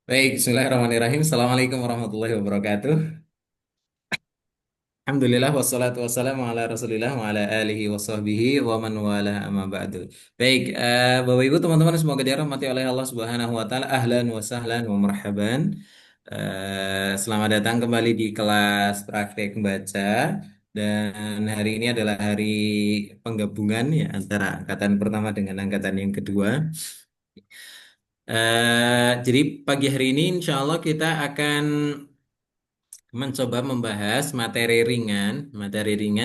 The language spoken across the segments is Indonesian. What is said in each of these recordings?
Baik, Bismillahirrahmanirrahim. Assalamualaikum warahmatullahi wabarakatuh. Alhamdulillah wassalatu wassalamu ala Rasulillah wa ala alihi wa sahbihi wa man wala amma ba'du. Baik, Bapak Ibu teman-teman semoga dirahmati oleh Allah Subhanahu wa taala. Ahlan wa sahlan wa marhaban. Selamat datang kembali di kelas praktek baca dan hari ini adalah hari penggabungan ya antara angkatan pertama dengan angkatan yang kedua. Jadi pagi hari ini insya Allah kita akan mencoba membahas materi ringan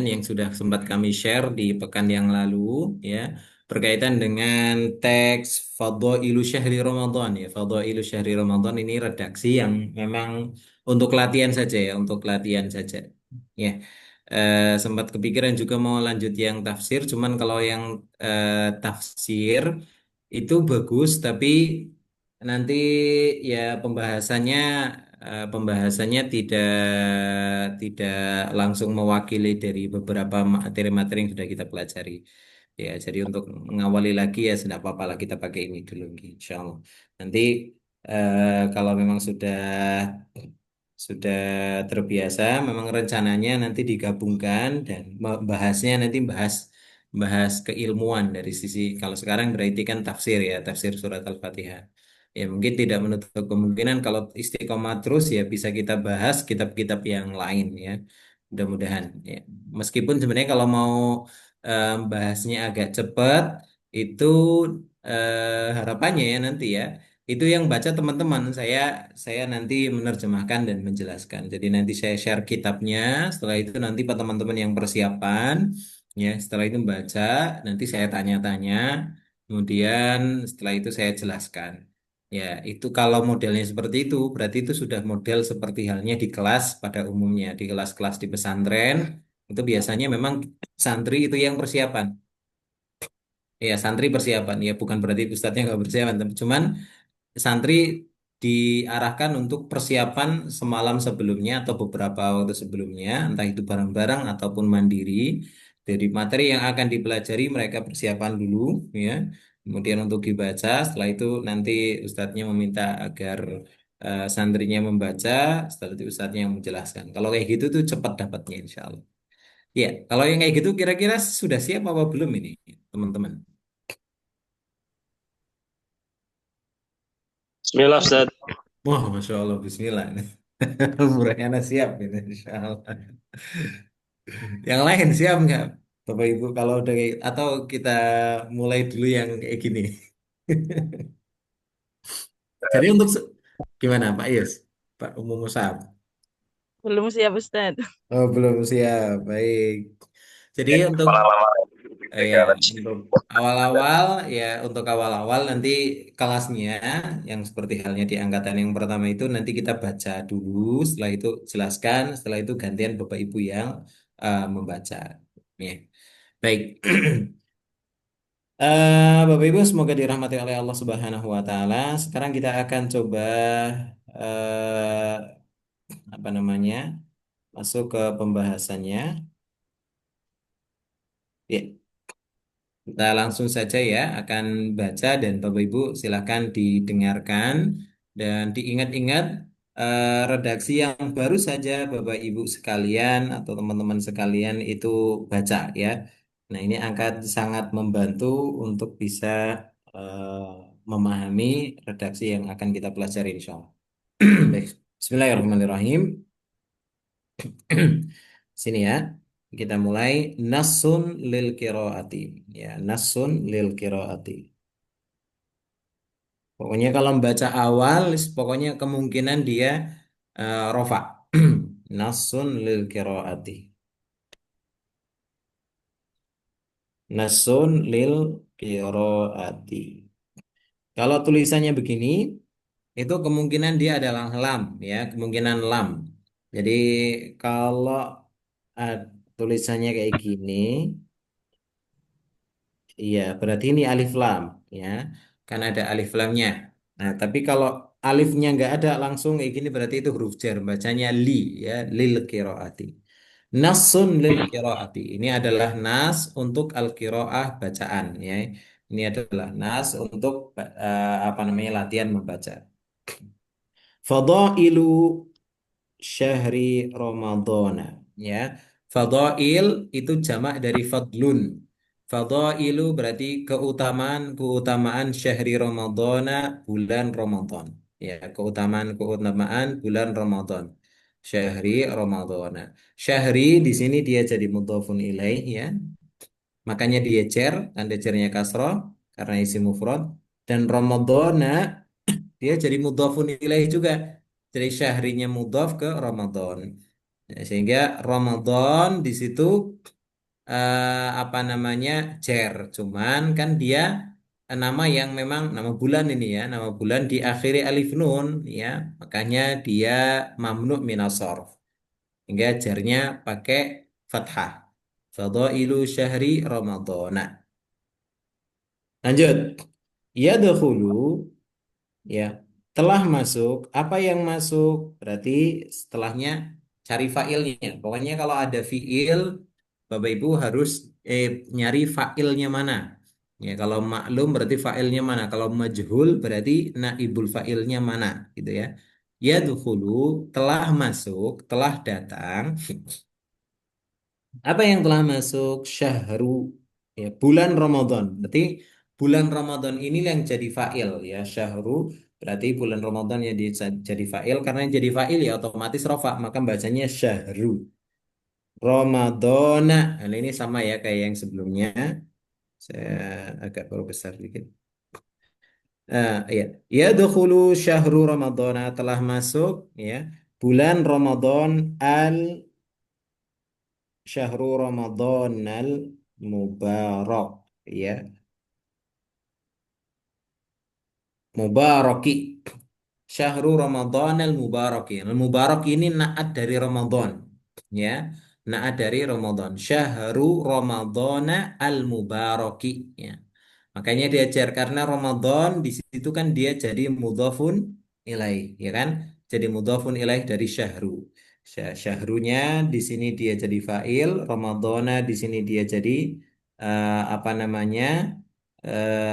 yang sudah sempat kami share di pekan yang lalu, ya, berkaitan dengan teks Fadhailu Syahri Ramadan ya. Fadhailu Syahri Ramadan ini redaksi yang memang untuk latihan saja ya, untuk latihan saja. Ya. Sempat kepikiran juga mau lanjut yang tafsir, cuman kalau yang tafsir itu bagus, tapi nanti ya pembahasannya tidak langsung mewakili dari beberapa materi-materi yang sudah kita pelajari. Ya, jadi untuk mengawali lagi ya tidak apa-apa lah kita pakai ini dulu, insya Allah. Nanti kalau memang sudah terbiasa, memang rencananya nanti digabungkan dan bahasnya nanti bahas bahas keilmuan dari sisi kalau sekarang berarti kan tafsir ya, tafsir surat Al-Fatihah. Ya mungkin tidak menutup kemungkinan kalau istiqomah terus ya bisa kita bahas kitab-kitab yang lain ya. Mudah-mudahan ya. Meskipun sebenarnya kalau mau bahasnya agak cepat itu harapannya ya nanti ya itu yang baca teman-teman, saya nanti menerjemahkan dan menjelaskan. Jadi nanti saya share kitabnya, setelah itu nanti pak teman-teman yang persiapan, ya setelah itu baca, nanti saya tanya-tanya, kemudian setelah itu saya jelaskan. Ya, itu kalau modelnya seperti itu, berarti itu sudah model seperti halnya di kelas pada umumnya. Di kelas-kelas di pesantren, itu biasanya memang santri itu yang persiapan. Ya, santri persiapan. Ya, bukan berarti ustadznya nggak persiapan, tapi cuman santri diarahkan untuk persiapan semalam sebelumnya atau beberapa waktu sebelumnya, entah itu bareng-bareng ataupun mandiri. Dari materi yang akan dipelajari mereka persiapan dulu, ya. Kemudian untuk dibaca, setelah itu nanti ustadznya meminta agar santrinya membaca, setelah itu ustadznya yang menjelaskan. Kalau kayak gitu tuh cepat dapatnya insya Allah. Ya, kalau yang kayak gitu kira-kira sudah siap apa belum ini, teman-teman? Bismillah Ustaz. Wah, Masya Allah, Bismillah. Murahnya siap ini, Insya Allah. Yang lain siap nggak, Bapak Ibu? Kalau udah atau kita mulai dulu yang kayak gini. Jadi untuk gimana, Pak Yus? Pak Umum Musab? Belum siap Ustaz. Oh, belum siap. Baik. Jadi untuk ya untuk awal-awal ya untuk awal-awal nanti kelasnya yang seperti halnya di angkatan yang pertama itu nanti kita baca dulu, setelah itu jelaskan, setelah itu gantian Bapak Ibu yang membaca. Ya. Baik. Bapak Ibu semoga dirahmati oleh Allah Subhanahu wa taala. Sekarang kita akan coba eh apa namanya? Masuk ke pembahasannya. Ya, kita langsung saja ya akan baca dan Bapak Ibu silakan didengarkan dan diingat-ingat redaksi yang baru saja Bapak Ibu sekalian atau teman-teman sekalian itu baca ya. Nah, ini akan sangat membantu untuk bisa memahami redaksi yang akan kita pelajari insya Allah. Baik. Bismillahirrahmanirrahim. Sini ya. Kita mulai nasun lil kiroati. Ya, nasun lil kiroati. Pokoknya kalau membaca awal, pokoknya kemungkinan dia rofa. Nasun lil kiroati. Nasun lil kiroati. Kalau tulisannya begini, itu kemungkinan dia adalah lam, ya, kemungkinan lam. Jadi kalau uh, tulisannya kayak gini, iya, berarti ini alif lam, ya. Kan ada alif lamnya. Nah, tapi kalau alifnya nggak ada langsung kayak gini berarti itu huruf jar, bacanya li, ya, lil qiraati. Nasun lil qiraati. Ini adalah nas untuk al qiraah bacaan, ya. Ini adalah nas untuk apa namanya latihan membaca. Fadailu syahri Ramadhan. Ya, fadail itu jamak dari fadlun. Fadailu berarti keutamaan syahri Ramadhan, bulan Ramadan. Ya, keutamaan bulan Ramadan. Syahri Ramadhan. Syahri di sini dia jadi mudhafun ilaih ya. Makanya dia cer, tanda cernya kasroh karena isi mufrad. Dan Ramadhana dia jadi mudhafun ilaih juga. Jadi syahrinya mudhaf ke Ramadan. Ya, sehingga Ramadan di situ apa namanya cer. Cuman kan dia nama yang memang nama bulan ini ya, nama bulan diakhiri alif nun ya. Makanya dia mamnu minas sarf. Hingga jarnya pakai fathah. Fadailu syahri Ramadhan. Lanjut. Yadkhulu ya telah masuk apa yang masuk berarti setelahnya cari failnya pokoknya kalau ada fiil Bapak Ibu harus nyari failnya mana ya kalau maklum berarti failnya mana kalau majhul berarti naibul failnya mana gitu ya yadkhulu telah masuk telah datang apa yang telah masuk syahru ya bulan Ramadan. Berarti bulan Ramadan ini yang jadi fa'il ya syahru berarti bulan Ramadan yang jadi fa'il karena yang jadi fa'il ya otomatis rofa maka bacanya syahru Ramadana. Nah, ini sama ya kayak yang sebelumnya. Saya agak perbesar dikit. Ya, ya dahulu syahru Ramadana telah masuk ya bulan Ramadan al Syahru Ramadhanal Mubarak ya Mubaraki Syahru Ramadhanal Mubaraki al Mubarak ini naat dari Ramadan ya naat dari Ramadan Syahru Ramadhana al Mubaraki ya makanya diajar karena Ramadan di situ kan dia jadi mudhafun ilaih ya kan jadi mudhafun ilaih dari syahru Syahrunya di sini dia jadi fa'il, Ramadhana di sini dia jadi apa namanya?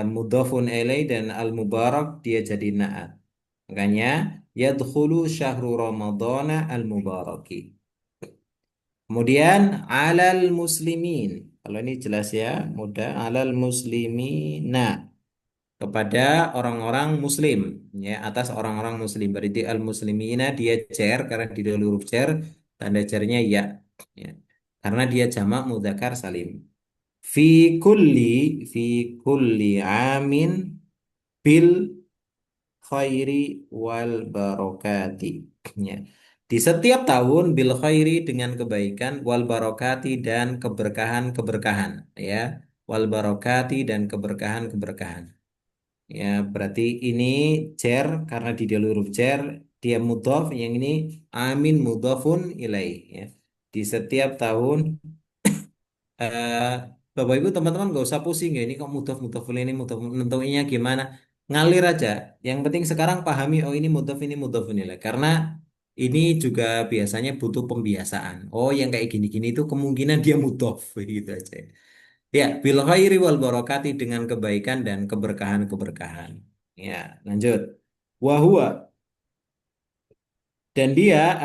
Mudhafun ilaih dan al-mubarak dia jadi na'at. Makanya yadkhulu syahru Ramadhana al-mubaraki. Kemudian alal muslimin. Kalau ini jelas ya, mudah alal muslimina kepada orang-orang muslim ya atas orang-orang muslim berarti al muslimina dia cer karena di dalam huruf cer tanda cernya ya ya karena dia jamak mudzakkar salim fi kulli fi kulli amin bil khairi wal barokati ya di setiap tahun bil khairi dengan kebaikan wal barokati dan keberkahan-keberkahan ya wal barokati dan keberkahan-keberkahan. Ya, berarti ini cer karena di dalam huruf cer dia mudhof, yang ini amin mudhofun ilaih ya. Di setiap tahun eh Bapak Ibu teman-teman gak usah pusing ya ini kok mudhof mudhofun ini mudhof nentuinnya gimana. Ngalir aja. Yang penting sekarang pahami oh ini mudhof ini mudhofun ilaih karena ini juga biasanya butuh pembiasaan. Oh, yang kayak gini-gini itu kemungkinan dia mudhof gitu aja. Ya, bil khairi wal barakati dengan kebaikan dan keberkahan-keberkahan. Ya, lanjut. Wahua dan dia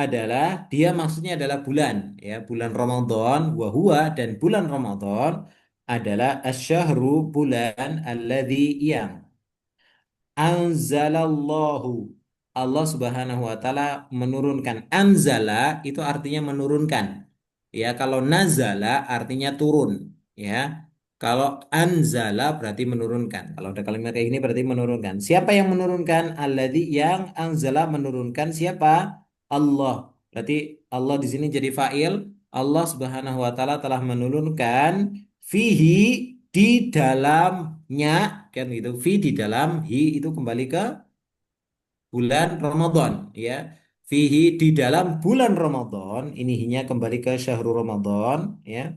maksudnya adalah bulan ya, bulan Ramadan, wahua dan bulan Ramadan adalah asyahru bulan alladzi yang anzalallahu Allah Subhanahu wa taala menurunkan anzala itu artinya menurunkan ya kalau nazala artinya turun ya kalau anzala berarti menurunkan kalau ada kalimat kayak ini berarti menurunkan siapa yang menurunkan alladzi yang anzala menurunkan siapa Allah berarti Allah di sini jadi fa'il Allah Subhanahu wa taala telah menurunkan fihi di dalamnya kan gitu fi di dalam hi itu kembali ke bulan Ramadan ya fihi di dalam bulan Ramadan ini hinya kembali ke syahrul Ramadan ya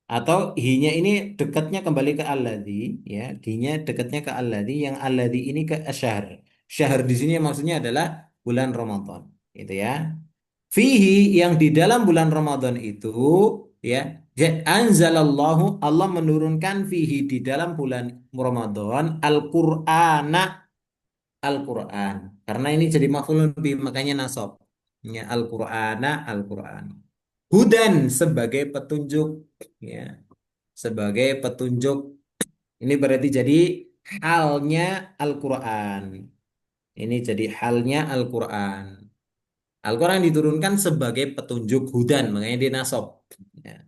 atau hinya ini dekatnya kembali ke alladzi ya hinya dekatnya ke alladzi yang alladzi ini ke syahr syahr di sini maksudnya adalah bulan Ramadan gitu ya fihi yang di dalam bulan Ramadan itu ya anzalallahu Allah menurunkan fihi di dalam bulan Ramadan Al-Qur'ana Al-Quran. Karena ini jadi maf'ulun bih, makanya nasab. Ya, Al-Qur'ana, Al-Quran. Hudan sebagai petunjuk, ya, sebagai petunjuk. Ini berarti jadi halnya Al-Quran. Ini jadi halnya Al-Quran. Al-Quran diturunkan sebagai petunjuk hudan, makanya dia nasab. Ya.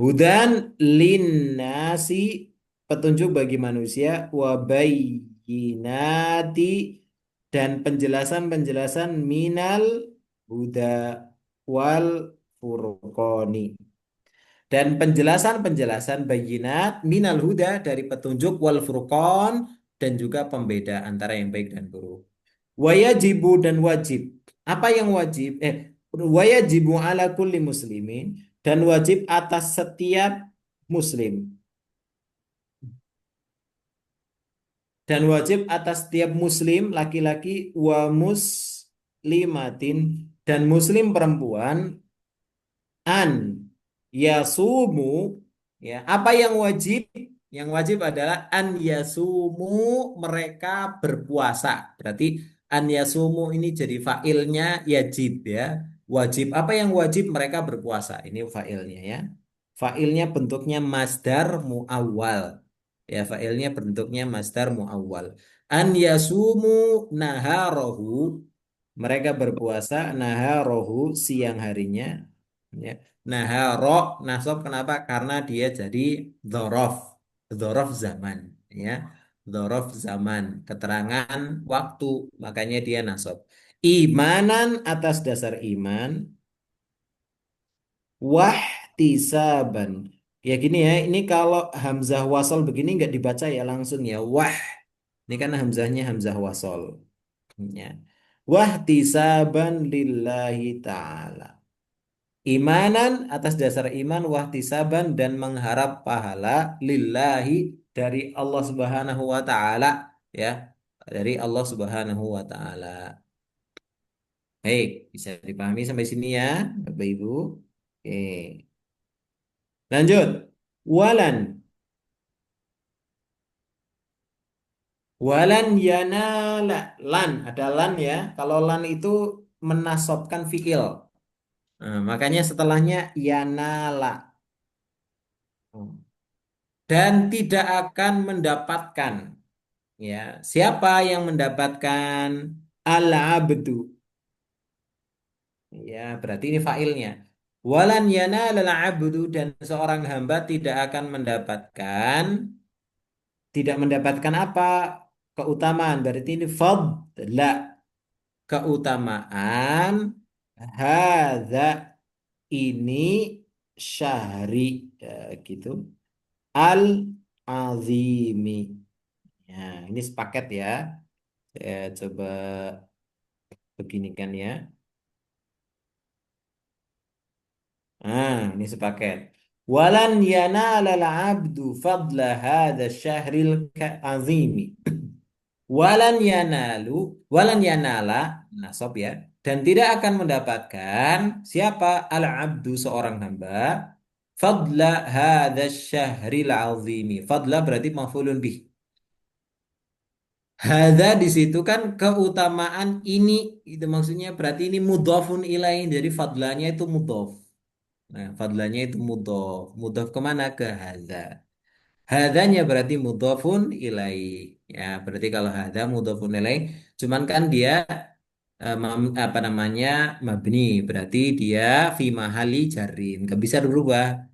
Hudan linnasi, petunjuk bagi manusia, wabayinati, dan penjelasan-penjelasan minal huda wal furqoni. Dan penjelasan-penjelasan bayinat minal huda dari petunjuk wal furqon, dan juga pembeda antara yang baik dan buruk. Wayajibu, dan wajib. Apa yang wajib? Wayajibu ala kulli muslimin, dan wajib atas setiap muslim. Dan wajib atas setiap muslim laki-laki wa muslimatin, dan muslim perempuan, an yasumu, ya, apa yang wajib? Yang wajib adalah an yasumu, mereka berpuasa. Berarti an yasumu ini jadi failnya yajib, ya. Wajib, apa yang wajib? Mereka berpuasa. Ini failnya, ya. Failnya bentuknya masdar muawwal. Ya, failnya bentuknya masdar muawwal. An yasumu naharohu, mereka berpuasa naharohu, siang harinya. Ya. Naharo nasab, kenapa? Karena dia jadi dzaraf, dzaraf zaman, ya. Dzaraf zaman, keterangan waktu, makanya dia nasab. Imanan, atas dasar iman, wahtisaban. Ya gini ya, ini kalau hamzah wasol begini nggak dibaca ya langsung ya wah. Ini kan hamzahnya hamzah wasol. Ya. Wahtisaban lillahi ta'ala. Imanan, atas dasar iman, wahtisaban, dan mengharap pahala, lillahi, dari Allah Subhanahu wa taala, ya. Dari Allah Subhanahu wa taala. Baik, bisa dipahami sampai sini ya, Bapak Ibu. Oke. Lanjut. Walan. Walan yanala. Lan, ada lan ya. Kalau lan itu menasobkan fiil. Nah, makanya setelahnya yanala. Dan tidak akan mendapatkan. Ya, siapa yang mendapatkan? Al-abdu. Ya, berarti ini failnya. Walan yanalal abdu, dan seorang hamba tidak akan mendapatkan, tidak mendapatkan apa? Keutamaan. Berarti ini fadla, keutamaan, hadza, ini, syahri, ya, gitu. Al-azimi. Ya, ini sepaket ya. Saya coba beginikan ya. Ini sepaket. Walan yanalal abdu fadla hadha syahril azimi. Walan yanalu, walan yanala, nasab ya. Dan tidak akan mendapatkan siapa? Al-abdu, seorang hamba. Fadla hadha syahril azimi. Fadla berarti maf'ulun bih. Hadza di situ kan keutamaan ini, itu maksudnya berarti ini mudhafun ilaih, dari fadlanya itu mudhaf. Nah, fadlanya itu mudhaf. Mudhaf kemana? Ke hadza. Hadzanya berarti mudhafun ilaih. Ya, berarti kalau hadza mudhafun ilaih, cuman kan dia apa namanya? Mabni. Berarti dia fi mahali jarrin. Gak bisa dirubah.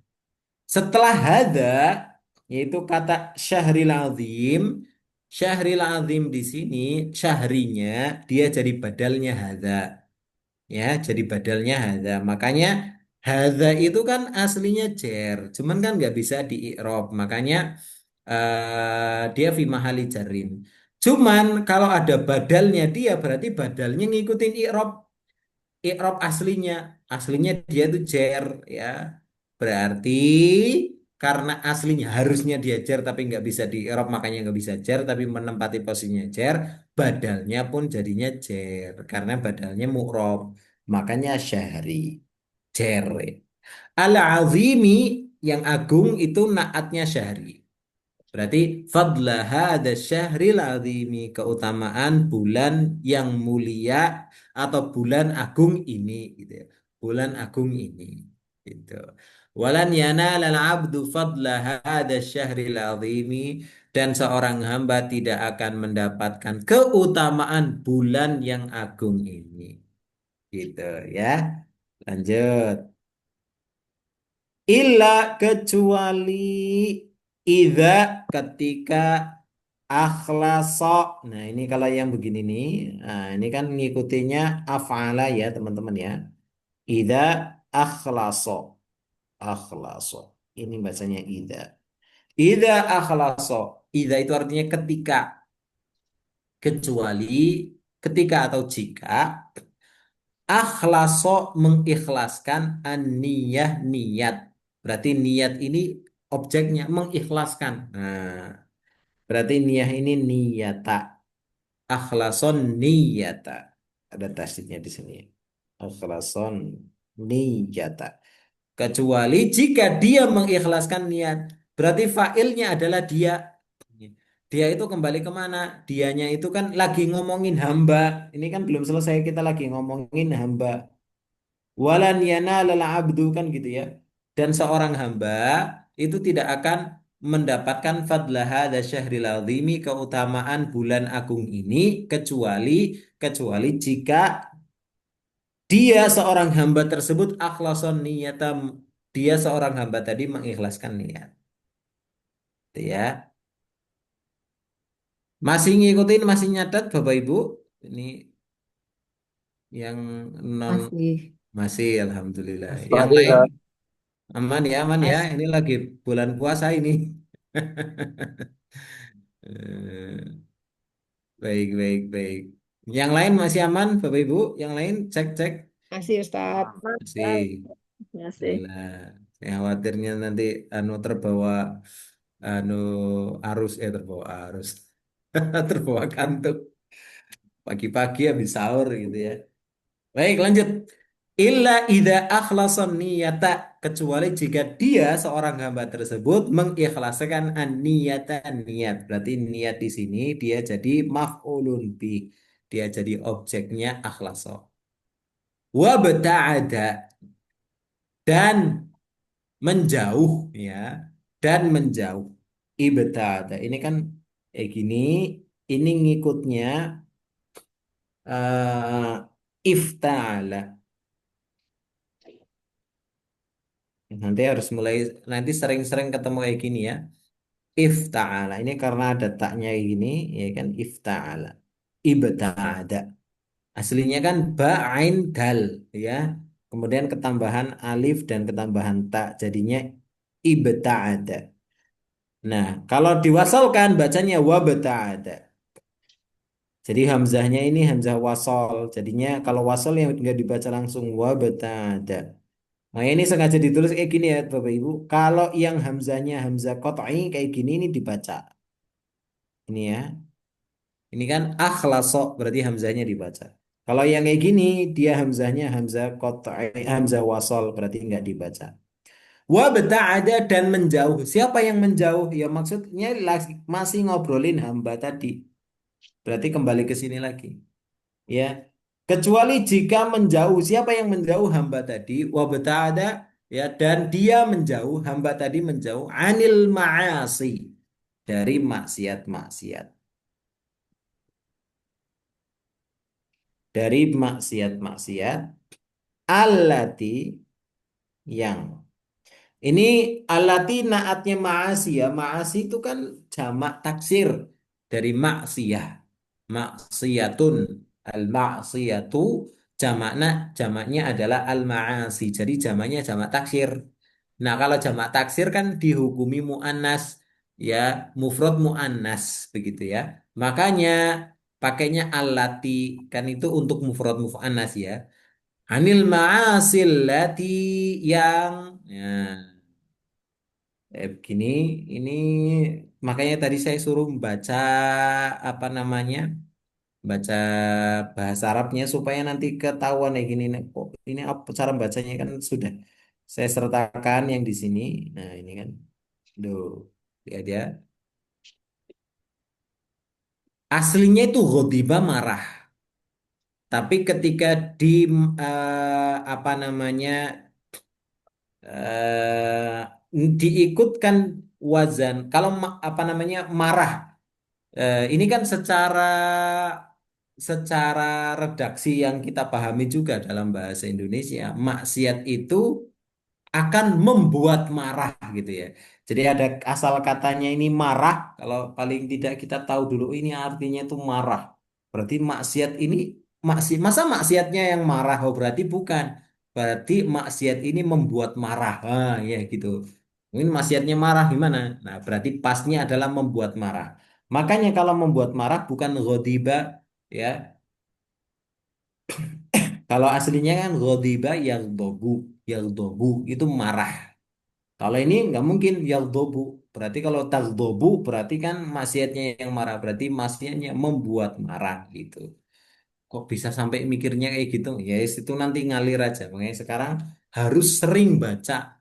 Setelah hada, yaitu kata Syahril Azim. Syahril Azim di sini, syahrinya dia jadi badalnya hada. Ya, jadi badalnya hada. Makanya hada itu kan aslinya jer. Cuman kan nggak bisa di i'rab. Makanya dia fi mahali jarin. Cuman kalau ada badalnya dia, berarti badalnya ngikutin i'rab. I'rab aslinya. Aslinya dia itu jer, ya. Berarti karena aslinya harusnya dia jer tapi nggak bisa di Eropa, makanya nggak bisa jer tapi menempati posisinya jer, badalnya pun jadinya jer karena badalnya mu'rob, makanya syahri, jer. Al-azimi, yang agung, itu naatnya syahri. Berarti fadla hadza syahril azimi, keutamaan bulan yang mulia atau bulan agung ini gitu ya. Bulan agung ini gitu. Walan yanalal abdu fadla hadza syahril azimi, dan seorang hamba tidak akan mendapatkan keutamaan bulan yang agung ini. Gitu ya. Lanjut. Illa, kecuali idza, ketika akhlasa. Nah, ini kalau yang begini nih, nah, ini kan ngikutinya af'ala ya, teman-teman ya. Idza akhlasa. Akhlasa. Ini bacanya idza. Idza akhlasa. Idza itu artinya ketika, kecuali, ketika atau jika akhlaso, mengikhlaskan, an-niyah, niat. Berarti niat ini objeknya mengikhlaskan. Nah, berarti niyah ini niyata. Akhlason niyata. Ada tasdidnya di sini. Akhlason niyata. Kecuali jika dia mengikhlaskan niat. Berarti failnya adalah dia. Dia itu kembali kemana? Dianya itu kan lagi ngomongin hamba. Ini kan belum selesai, kita lagi ngomongin hamba. Walan yanalal abdu, kan gitu ya. Dan seorang hamba itu tidak akan mendapatkan fadlah hadza syahril azimi, keutamaan bulan agung ini, kecuali, jika dia seorang hamba tersebut akhlason niyatam, dia seorang hamba tadi mengikhlaskan niat. Gitu ya. Masih ngikutin, masih nyatat Bapak Ibu? Ini yang non, Masih. masih alhamdulillah. Yang Masih, lain Ustaz. aman ya, aman ya. Mas, Ini lagi bulan puasa ini. Eh, Baik, baik, baik. Yang lain masih aman, Bapak Ibu? Yang lain cek, cek. masih Ustadz. Masih. Masih. Alhamdulillah. Saya khawatirnya nanti anu terbawa anu arus, terbawa arus. Terbawa kantuk. Pagi-pagi habis sahur gitu ya. Baik, lanjut. Illa idza akhlason niyata, kecuali jika dia seorang hamba tersebut mengikhlaskan an-niyata, niat. Berarti niat di sini dia jadi maf'ulun bih. Dia jadi objeknya akhlaso. Wa beta'ada, dan menjauh ya, dan menjauh. Ibta'ada. Ini kan gini, ini ngikutnya ifta'ala. Nanti harus mulai, nanti sering-sering ketemu kayak gini ya. Ifta'ala. Ini karena ada taknya ini, ya kan, ifta'ala. Ibta'ada. Aslinya kan ba'ain dal, ya. Kemudian ketambahan alif dan ketambahan tak, jadinya ibta'ada. Nah, kalau diwasalkan bacanya wabta'ada. Jadi hamzahnya ini hamzah wasol. Jadinya kalau wasol yang nggak dibaca langsung wabta'ada. Nah, ini sengaja ditulis kayak gini ya Bapak Ibu. Kalau yang hamzahnya hamzah qat'i kayak gini ini dibaca. Ini ya. Ini kan akhlaso, berarti hamzahnya dibaca. Kalau yang kayak gini dia hamzahnya hamzah qat'i, hamzah wasol, berarti nggak dibaca. Wa beta'ada, dan menjauh. Siapa yang menjauh? Ya maksudnya masih ngobrolin hamba tadi. Berarti kembali ke sini lagi. Ya. Kecuali jika menjauh. Siapa yang menjauh? Hamba tadi. Wa beta'ada, ya, dan dia menjauh, hamba tadi menjauh anil ma'asi, dari maksiat-maksiat. Dari maksiat-maksiat allati, yang ini allati naatnya ma'asi ya. Ma'asi itu kan jamak taksir dari maksiyah. Maksiyatun. Al-maksiyatu jamaknya, adalah al-ma'asi. Jadi jamaknya jamak taksir. Nah, kalau jamak taksir kan dihukumi mu'annas, ya, mufrad mu'annas begitu ya. Makanya pakainya allati, kan itu untuk mufrad mu'annas ya. Anil ma'asil lati, yang, ya, begini, ini makanya tadi saya suruh membaca apa namanya, baca bahasa Arabnya supaya nanti ketahuan kayak gini. Nih, kok ini apa cara bacanya, kan sudah saya sertakan yang di sini. Nah, ini kan, duh, lihat ya. Aslinya itu ghadiba marah. Tapi ketika di apa namanya diikutkan wazan, kalau apa namanya marah, ini kan secara redaksi yang kita pahami juga dalam bahasa Indonesia, maksiat itu akan membuat marah gitu ya. Jadi ada asal katanya ini marah, kalau paling tidak kita tahu dulu ini artinya itu marah. Berarti maksiat ini masa maksiatnya yang marah? Oh, berarti bukan. Berarti maksiat ini membuat marah. Ah, ya gitu. Mungkin maksiatnya marah gimana? Nah, berarti pasnya adalah membuat marah. Makanya kalau membuat marah bukan ghadiba ya. Kalau aslinya kan ghadiba yaghdabu itu marah. Kalau ini nggak mungkin yaghdabu. Berarti kalau taghdabu berarti kan maksiatnya yang marah. Berarti maksiatnya membuat marah gitu. Kok bisa sampai mikirnya kayak gitu? Ya itu nanti ngalir aja. Makanya sekarang harus sering baca.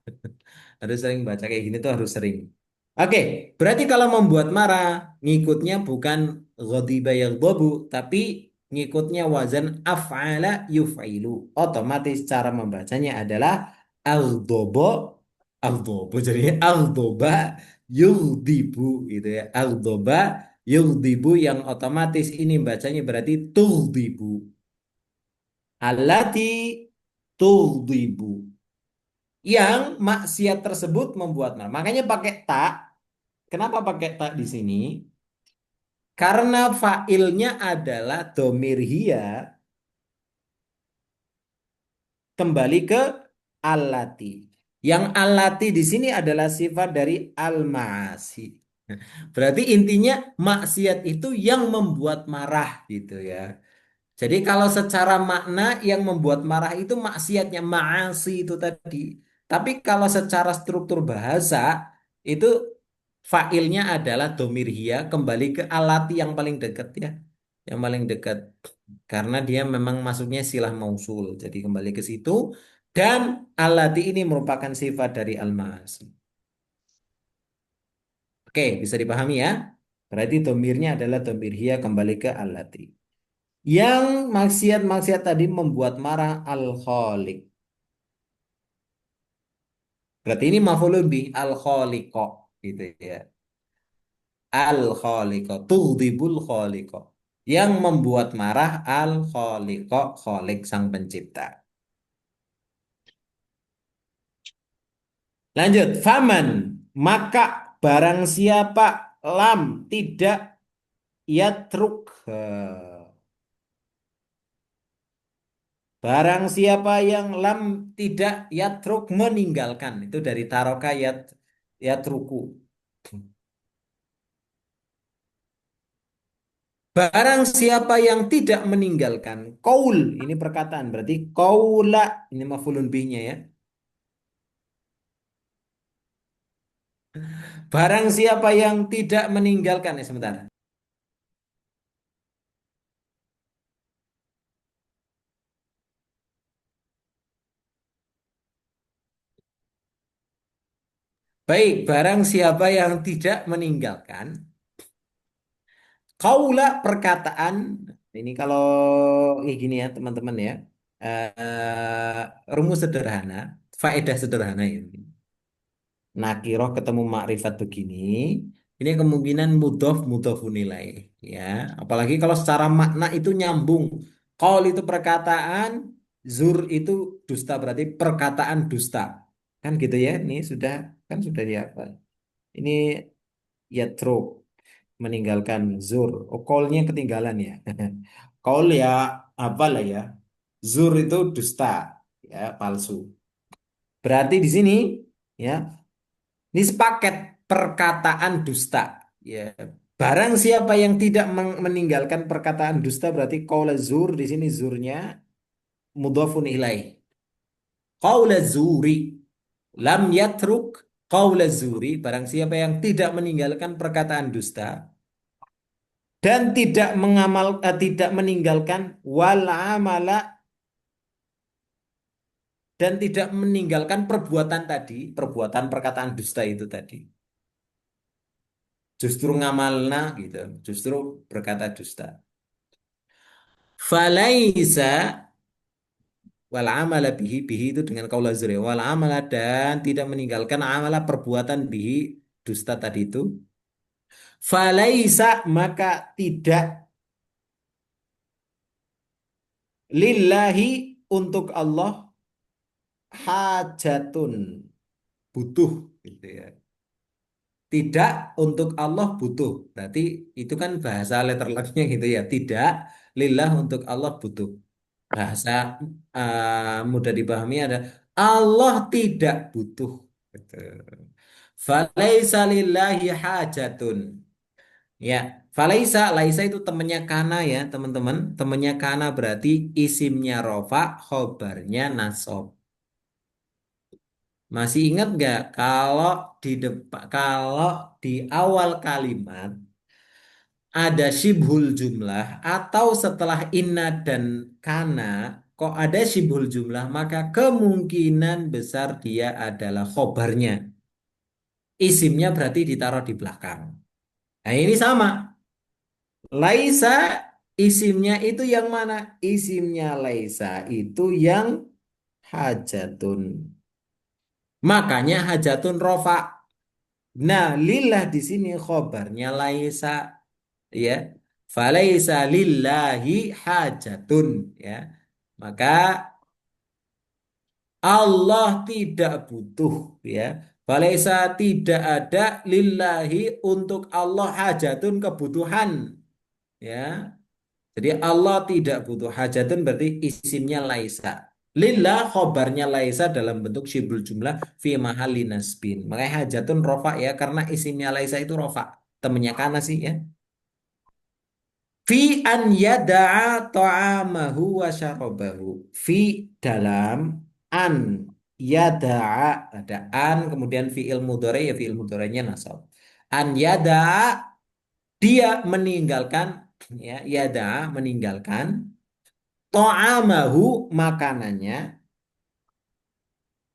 Harus sering baca kayak gini tuh harus sering. Oke, berarti kalau membuat marah ngikutnya bukan ghadiba yaghdabu tapi ngikutnya wazan af'ala yuf'ilu. Otomatis cara membacanya adalah aghdaba aghdaba jadi aghdaba yughdibu gitu ya. Aghdaba yughdibu yang otomatis ini bacanya berarti tughdibu. Allati tughdibu. Yang maksiat tersebut membuat marah. Makanya pakai tak. Kenapa pakai tak di sini? Karena failnya adalah domir hiya kembali ke alati. Yang alati di sini adalah sifat dari al-ma'asi. Berarti intinya maksiat itu yang membuat marah gitu ya. Jadi kalau secara makna yang membuat marah itu maksiatnya ma'asi itu tadi. Tapi kalau secara struktur bahasa itu failnya adalah domir hiya kembali ke alati yang paling dekat ya. Yang paling dekat. Karena dia memang masuknya silah mausul. Jadi kembali ke situ. Dan alati ini merupakan sifat dari al-ma'asi. Oke, bisa dipahami ya. Berarti domirnya adalah domir hiya kembali ke alati. Yang maksiat-maksiat tadi membuat marah al-khaliq. Berarti ini maf'ulun bih al-khaliqa gitu ya. Al-khaliqa tughdibul khaliqa. Yang membuat marah al-khaliqa khaliq sang pencipta. Lanjut, faman maka barang siapa lam tidak yatruk. Barang siapa yang lam tidak yatruk meninggalkan. Itu dari taroka yatruku. Barang siapa yang tidak meninggalkan kaul, ini perkataan berarti kaula ini mafulun bihnya ya. Barang siapa yang tidak meninggalkan ya sebentar. Baik, barang siapa yang tidak meninggalkan kaula perkataan ini kalau kayak gini ya teman-teman ya. Rumus sederhana, faedah sederhana ya. Nakiroh ketemu makrifat begini, ini kemungkinan mudhof nilai, ya. Apalagi kalau secara makna itu nyambung. Qaul itu perkataan, zur itu dusta berarti perkataan dusta, kan gitu ya. Ini sudah kan sudah dihafal. Ini yatruk meninggalkan zur. Oh, qaulnya ketinggalan ya. Qaul ya apalah ya. Zur itu dusta, ya palsu. Berarti di sini ya. Ini sepaket perkataan dusta. Ya, barang siapa yang tidak meninggalkan perkataan dusta berarti qaula zur di sini zurnya mudhafun ilaih. Qaula zuri lam yatruk qaula zuri barang siapa yang tidak meninggalkan perkataan dusta dan tidak meninggalkan wal amala dan tidak meninggalkan perbuatan tadi, perbuatan perkataan dusta itu tadi. justru ngamalna gitu, justru berkata dusta. Falaisa wal amala bihi, bihi itu dengan kaula zuri, wal amala dan tidak meninggalkan amala perbuatan bihi, dusta tadi itu. Falaisa maka tidak lillahi untuk Allah hajatun butuh gitu ya. Tidak untuk Allah butuh. Berarti itu kan bahasa letter lucknya gitu ya. Tidak lillah untuk Allah butuh. Bahasa mudah dipahami ada Allah tidak butuh. Gitu. Falaisa lillahi hajatun. Ya, falaisa, laisa itu temannya kana ya, teman-teman. Temannya kana berarti isimnya rofa, khobarnya nasob. Masih ingat nggak kalau di depan, kalau di awal kalimat ada shibhul jumlah atau setelah inna dan kana kok ada shibhul jumlah maka kemungkinan besar dia adalah khobarnya. Isimnya berarti ditaruh di belakang. Nah ini sama. Laisa isimnya itu yang mana? Isimnya laisa itu yang hajatun. Makanya hajatun rofa. Nah, lillah di sini khobarnya laisa ya. Falaisa lillahi hajatun ya. Maka Allah tidak butuh ya. Falaisa tidak ada lillahi untuk Allah hajatun kebutuhan ya. Jadi Allah tidak butuh hajatun berarti isimnya laisa. Lillah khobarnya laisa dalam bentuk syibul jumlah fi mahalli nasbin. Makanya hajatun rofa ya karena isimnya laisa itu rofa. Temennya kana sih ya. Fi an yada'a ta'amahu wa syarabahu. Fi dalam an yada'a ada an kemudian fi'il mudhari ya fi'il mudhari'nya nasab. An yada'a dia meninggalkan ya yada'a meninggalkan ta'amahu makanannya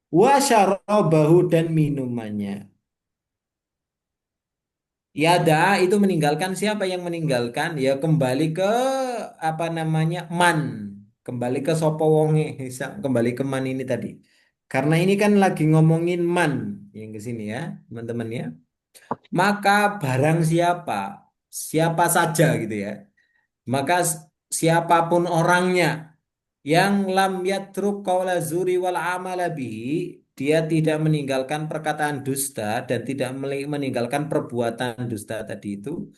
wa syarabahu dan minumannya. Yada itu meninggalkan siapa yang meninggalkan? Ya kembali ke apa namanya man, kembali ke sopo wonge, kembali ke man ini tadi. Karena ini kan lagi ngomongin man yang ke sini ya, teman-teman ya. Maka barang siapa, siapa saja gitu ya. Maka siapapun orangnya yang lam yatruk qaula zuri wal amala bihi, dia tidak meninggalkan perkataan dusta dan tidak meninggalkan perbuatan dusta tadi itu.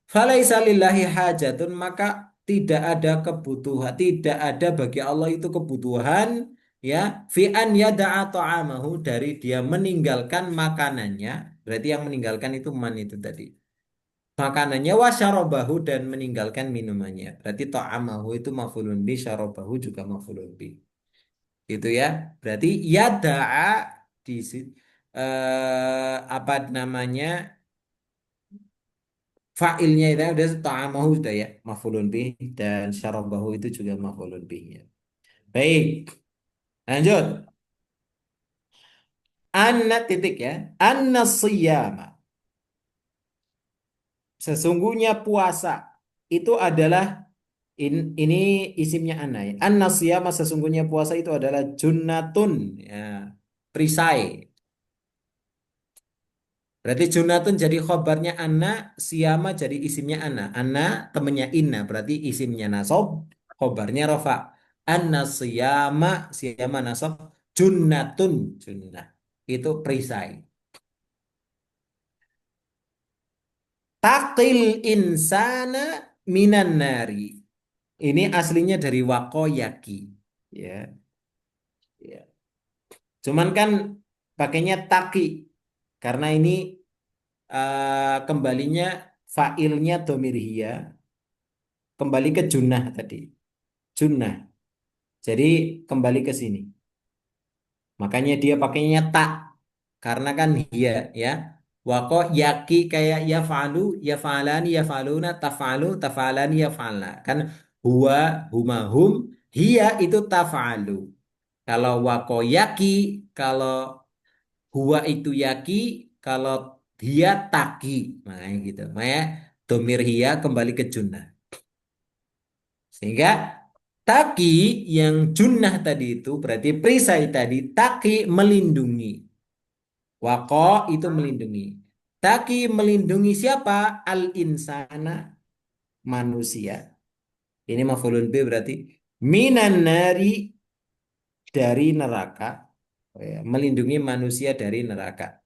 Falaisa lillahi hajatun maka tidak ada kebutuhan, tidak ada bagi Allah itu kebutuhan ya fi an yada'a ta'amahu dari dia meninggalkan makanannya. Berarti yang meninggalkan itu man itu tadi makanannya wa syarabahu dan meninggalkan minumannya. Berarti ta'amahu itu maf'ulun bi, syarabahu juga maf'ulun bi. Gitu ya. Berarti yada'a di apa namanya? Fa'ilnya itu udah ta'amahu sudah ya, maf'ulun bi dan syarabahu itu juga maf'ulun bi ya. Baik, lanjut. Anna titik ya. Anna siyama. Sesungguhnya puasa itu adalah ini isimnya ana ya. An-nasiyama sesungguhnya puasa itu adalah junnatun ya. Perisai. Berarti junnatun jadi khobarnya anna, siyama jadi isimnya ana. Anna temennya inna berarti isimnya nasob, khobarnya rofa. An-nasiyama siyama nasob junnatun junnah. Itu perisai. Takil insana minan nari. Ini aslinya dari wakoyaki. Ya, ya. Cuman kan pakainya taki karena ini kembalinya failnya domir hiya kembali ke junnah tadi. Junnah. Jadi kembali ke sini. Makanya dia pakainya tak karena kan hiya ya. Wako yaki kayak ya falu ya falani ya faluna tafalu tafalani ya falna. Kan huwa huma hum hiya itu tafalu. Kalau wako yaki kalau huwa itu yaki, kalau Hia taki. Makanya gitu. Makanya domir hia kembali ke junnah. Sehingga taki yang junnah tadi itu berarti perisai tadi taki melindungi. Wako itu melindungi. Taki melindungi siapa? Al-insana manusia. Ini maf'ulun bi berarti minan nari dari neraka. Oh ya, melindungi manusia dari neraka.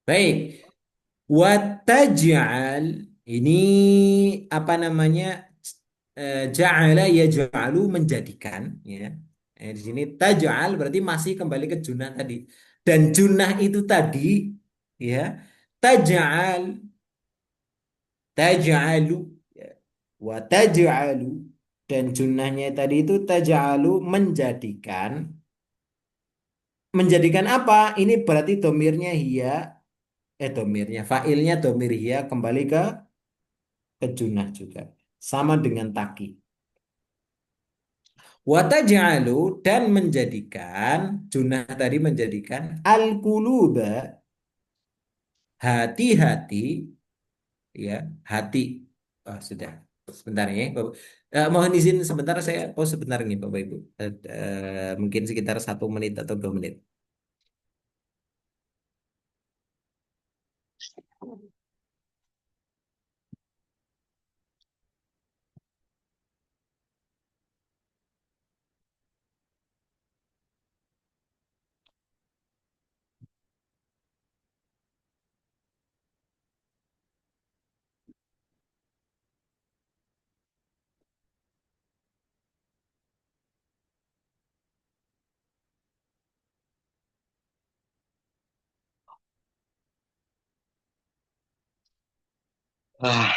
Baik, wataj'al ini apa namanya? Ja'ala yaj'alu menjadikan ya. Di sini taj'al berarti masih kembali ke junah tadi. Dan junah itu tadi ya, taj'al taj'alu ya. Wa taj'alu dan junahnya tadi itu taj'alu menjadikan apa? Ini berarti domirnya hia, domirnya fa'ilnya domir hia kembali ke junah juga. Sama dengan taki. Wataj'alu dan menjadikan junah tadi menjadikan al-quluba hati-hati ya hati. Oh, sudah sebentar ya Bapak. Mohon izin sebentar saya pause sebentar nih Bapak Ibu. Mungkin sekitar 1 menit atau 2 menit. Ah,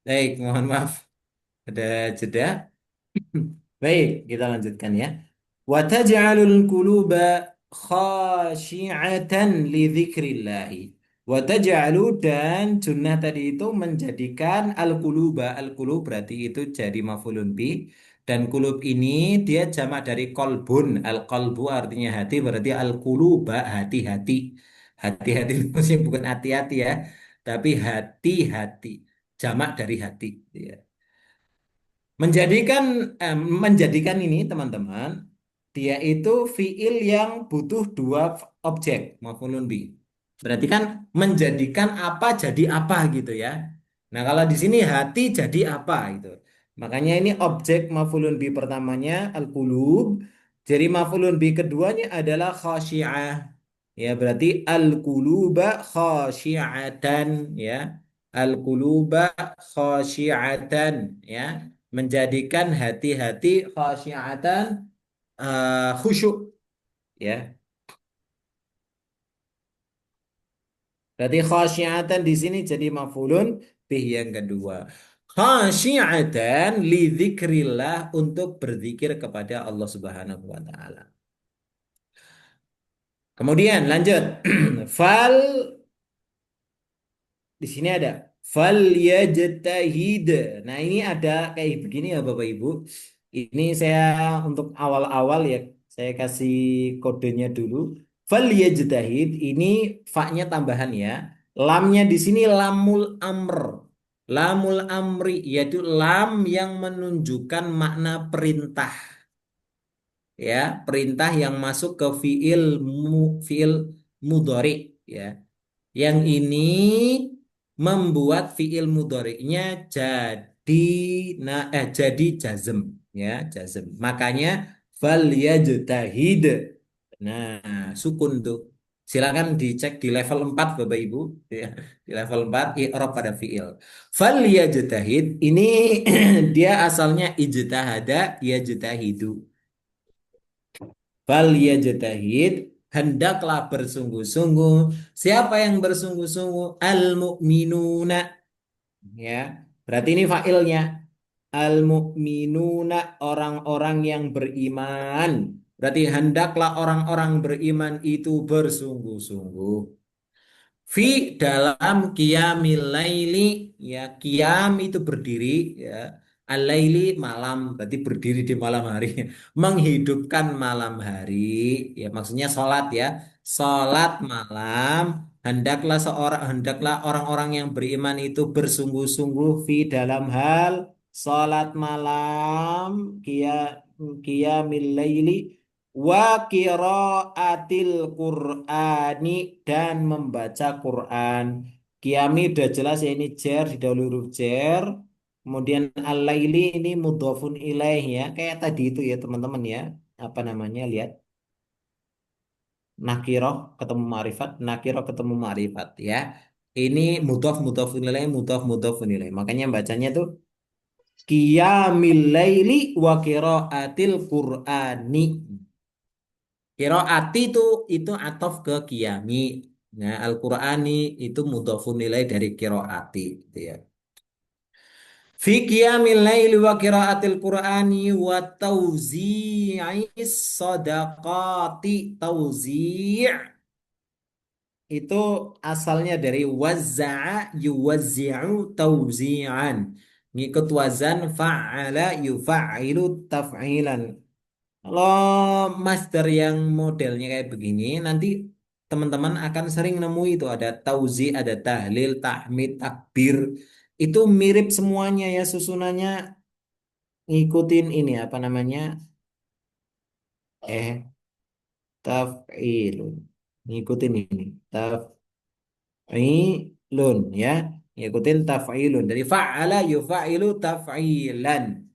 Baik, mohon maaf ada jeda. Baik, kita lanjutkan ya. Wa taj'alul quluba khashi'atan li dzikrillah. Wa taj'alu dan junnah tadi itu menjadikan al-quluba. Al-qulub berarti itu jadi maf'ulun bi dan kulub ini dia jamak dari kolbun. Al-qalbu artinya hati berarti al-quluba hati-hati. Hati-hati itu maksudnya bukan hati-hati ya, tapi hati-hati. Jamak dari hati ya. Menjadikan menjadikan ini teman-teman, dia itu fiil yang butuh dua objek maf'ulun bi. Berarti kan menjadikan apa jadi apa gitu ya. Nah, kalau di sini hati jadi apa itu. Makanya ini objek maf'ulun bi pertamanya al-qulub. Jadi maf'ulun bi keduanya adalah khasyi'ah. Ya, berarti al-quluba khasyi'atan ya. Al-quluba khasyi'atan ya. Menjadikan hati-hati khasyi'atan khusyuk ya. Berarti khasyiatan di sini jadi maf'ulun bih yang kedua. Khasyiatan li dzikrillah untuk berzikir kepada Allah Subhanahu wa taala. Kemudian lanjut. Fal di sini ada fal yajtahid. Nah, ini ada kayak begini ya Bapak Ibu. Ini saya untuk awal-awal ya saya kasih kodenya dulu. Fal yajtahid ini fa-nya tambahan ya. Lamnya di sini lamul amr. Lamul amri yaitu lam yang menunjukkan makna perintah ya, perintah yang masuk ke fiil mudhari ya. Yang ini membuat fiil mudhari'nya jadi jazm ya, jazm. Makanya fal yajtahid. Nah, sukun tuh. Silakan dicek di level 4 Bapak Ibu ya. Di level 4 i'rab pada fiil. Fal yajtahid ini dia asalnya ijtahada yajtahidu. Fal yajtahid, hendaklah bersungguh-sungguh. Siapa yang bersungguh-sungguh? Al-mu'minuna. Ya, berarti ini fa'ilnya. Al-mu'minuna, orang-orang yang beriman. Berarti hendaklah orang-orang beriman itu bersungguh-sungguh. Fi dalam qiyamil laili ya, qiyam itu berdiri ya, al-laili malam berarti berdiri di malam hari. Menghidupkan malam hari ya, maksudnya sholat ya, sholat malam. Hendaklah orang-orang yang beriman itu bersungguh-sungguh fi dalam hal sholat malam, qiyamil laili wa qiraatil Qur'ani, dan membaca Quran. Qiyami udah jelas ya, ini jer didahului huruf jer. Kemudian al-laili ini mudhofun ilaih ya. Kayak tadi itu ya teman-teman ya. Apa namanya? Lihat. Nakiroh ketemu ma'rifat, nakiroh ketemu ma'rifat ya. Ini mudhofun ilaih, mudhofun ilaih. Makanya bacanya tuh qiyamil laili wa qiraatil Qur'ani. Kiroati itu atof ke kiami. Nah, Al-Qur'ani itu mudhofun nilai dari kiroati gitu ya. Fi qiyamil laili wa qiraatil Qur'ani wa tauzi'is sadaqati. Tauzi' itu asalnya dari wazza'a yuwazzi'u tauzi'an. Ngikut wazan fa'ala yufa'ailu taf'ilan. Kalau master yang modelnya kayak begini, nanti teman-teman akan sering nemu itu ada tauzi, ada tahlil, tahmid, takbir. Itu mirip semuanya ya susunannya, ngikutin ini apa namanya? Eh, taf'ilun. Ngikutin ini. Taf'ilun ya. Ngikutin taf'ilun. Dari fa'ala yufa'ilu taf'ilan.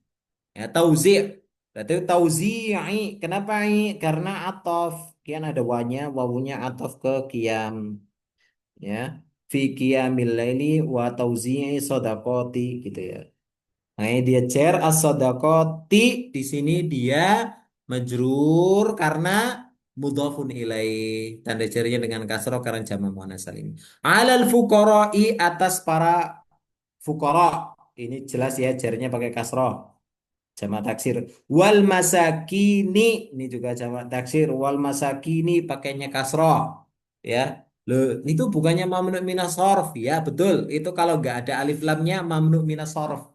Ya, tauzi'. Berarti tauzi'i. Kenapa i? Karena atof. Kian ada wanya, wawunya atof ke kiam. Ya. Fi qiyamil laili wa tauzi'i sodakoti gitu ya. Nah, ini dia cer as-sodakoti. Di sini dia majrur karena mudhafun ilaih. Tanda cernya dengan kasroh karena jamak muannas salim. Alal fuqara'i, atas para fuqara. Ini jelas ya jarnya pakai kasroh. Jamak taksir. Wal masakini, ini juga jamak taksir. Wal masakini pakainya kasroh ya. Loh, itu bukannya mamnu minas sorf ya, betul. Itu kalau nggak ada alif lamnya mamnu minas sorf.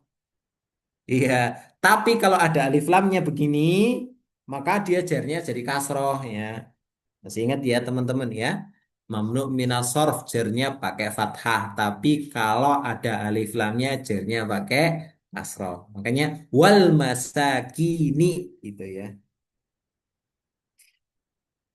Iya, tapi kalau ada alif lamnya begini, maka dia jarnya jadi kasroh ya. Masih ingat ya teman-teman ya. Mamnu minas sorf jernya pakai fathah, tapi kalau ada alif lamnya jernya pakai kasroh. Makanya wal masakini gitu ya.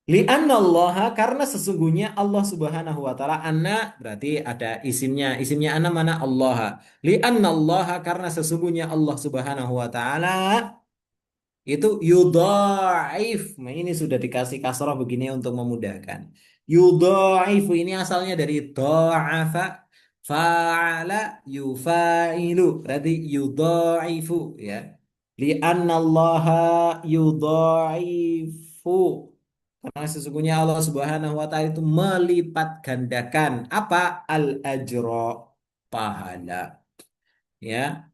Li'anna Allah karena sesungguhnya Allah Subhanahu wa taala anna berarti ada isimnya anna mana Allah. Li'anna Allah karena sesungguhnya Allah Subhanahu wa taala itu yudhaif. Nah, ini sudah dikasih kasroh begini untuk memudahkan. Yudhaifu ini asalnya dari dha'afa fa'ala yufailu. Berarti yudhaifu ya. Li'annallaha yudhaifu. Karena sesungguhnya Allah Subhanahu wa taala itu melipat gandakan apa? Al-ajra pahala. Ya.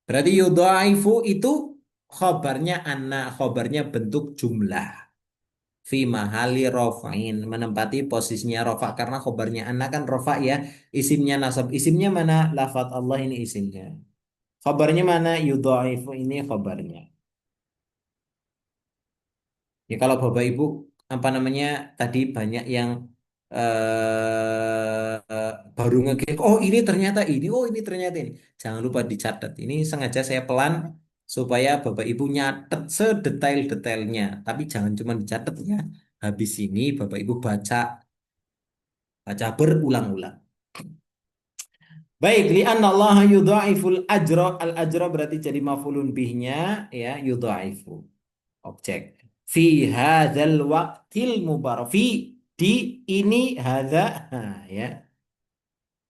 Berarti yudhaifu itu khobarnya anak, khobarnya bentuk jumlah. Fi mahali rofa'in, menempati posisinya rofa karena khobarnya anak kan rofa ya. Isimnya nasab, isimnya mana? Lafat Allah ini isimnya. Khobarnya mana? Yudhaifu ini khobarnya. Ya kalau Bapak Ibu apa namanya tadi banyak yang baru ngeklik, oh ini ternyata ini, oh ini ternyata ini. Jangan lupa dicatat. Ini sengaja saya pelan supaya Bapak Ibu nyatet sedetail-detailnya. Tapi jangan cuma dicatat ya. Habis ini Bapak Ibu baca baca berulang-ulang. Baik, li'anna Allah yudha'iful ajra. Al ajra berarti jadi mafulun bihnya ya yudha'ifu. Objek fi hadzal waqtil mubarak fi di ini hadza ya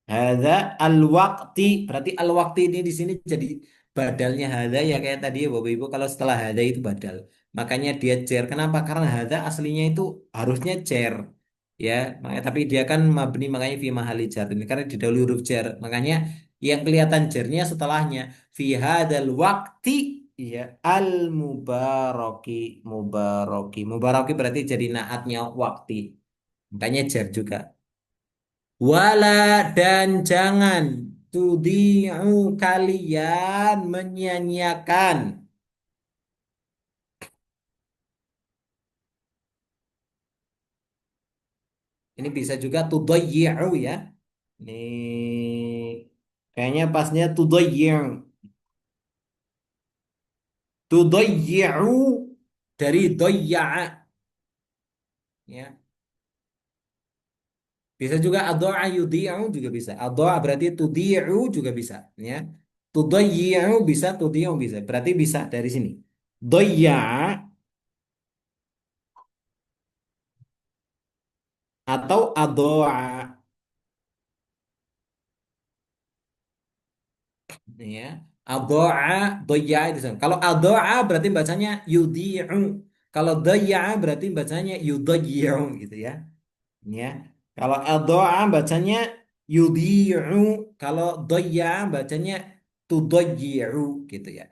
hadza al waqti berarti al waqti ini di sini jadi badalnya hadza ya kayak tadi ya Bapak Ibu kalau setelah hadza itu badal makanya dia cer kenapa karena hadza aslinya itu harusnya cer ya makanya tapi dia kan mabni makanya fi mahali jar ini karena didahului huruf jar makanya yang kelihatan jarnya setelahnya fi hadzal waqti ya al mubaraki mubaraki berarti jadi naatnya waktu makanya jar juga wala dan jangan tudi'u kalian menyia-nyiakan ini bisa juga tudayyi'u ya ini kayaknya pasnya tudayyi'u dari doyya'a ya bisa juga ado'a yudhi'u juga bisa. Ado'a berarti tudhi'u juga bisa. Ya. Tudayyi'u bisa, tudhi'u bisa. Berarti bisa dari sini. Doyya'a atau ado'a. Ya. Ado'a, doyya'a itu sama. Kalau ado'a berarti bacanya yudhi'u. Kalau doyya'a berarti bacanya yudayyi'u gitu ya. Ya. Kalau ado'a bacanya yudhi'u. Kalau doyya'a bacanya tudayyi'u gitu ya.